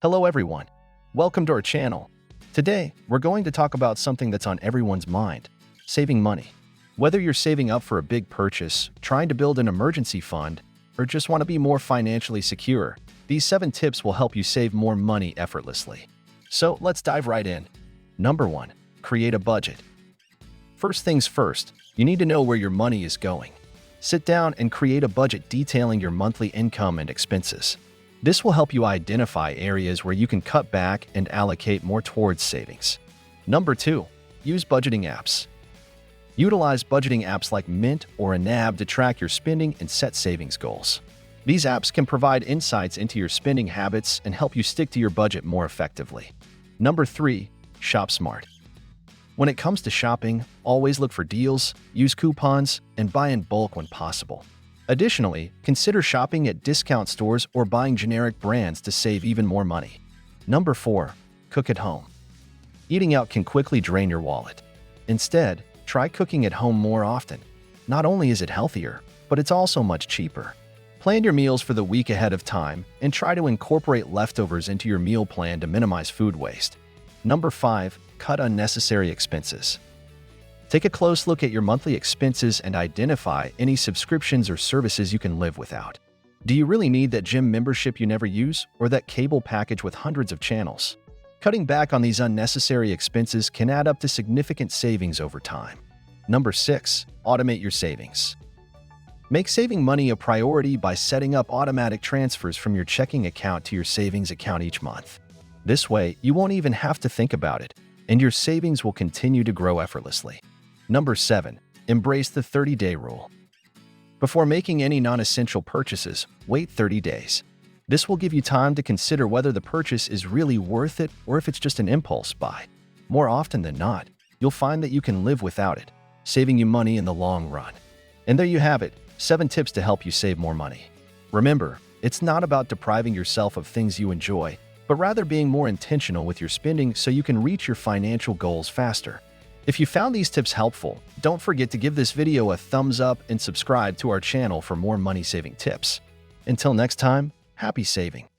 Hello everyone, welcome to our channel. Today, we're going to talk about something that's on everyone's mind, saving money. Whether you're saving up for a big purchase, trying to build an emergency fund, or just want to be more financially secure, these 7 tips will help you save more money effortlessly. So let's dive right in. Number 1. Create a budget. First things first, you need to know where your money is going. Sit down and create a budget detailing your monthly income and expenses. This will help you identify areas where you can cut back and allocate more towards savings. Number 2. Use budgeting apps. Utilize budgeting apps like Mint or a NAB to track your spending and set savings goals. These apps can provide insights into your spending habits and help you stick to your budget more effectively. Number 3. Shop smart. When it comes to shopping, always look for deals, use coupons, and buy in bulk when possible. Additionally, consider shopping at discount stores or buying generic brands to save even more money. Number 4. Cook at home. Eating out can quickly drain your wallet. Instead, try cooking at home more often. Not only is it healthier, but it's also much cheaper. Plan your meals for the week ahead of time and try to incorporate leftovers into your meal plan to minimize food waste. Number 5. Cut unnecessary expenses. Take a close look at your monthly expenses and identify any subscriptions or services you can live without. Do you really need that gym membership you never use or that cable package with hundreds of channels? Cutting back on these unnecessary expenses can add up to significant savings over time. Number 6. Automate your savings. Make saving money a priority by setting up automatic transfers from your checking account to your savings account each month. This way, you won't even have to think about it, and your savings will continue to grow effortlessly. Number 7. Embrace the 30-day rule. Before making any non-essential purchases, wait 30 days. This will give you time to consider whether the purchase is really worth it or if it's just an impulse buy. More often than not, you'll find that you can live without it, saving you money in the long run. And there you have it, 7 tips to help you save more money. Remember, it's not about depriving yourself of things you enjoy, but rather being more intentional with your spending so you can reach your financial goals faster. If you found these tips helpful, don't forget to give this video a thumbs up and subscribe to our channel for more money-saving tips. Until next time, happy saving!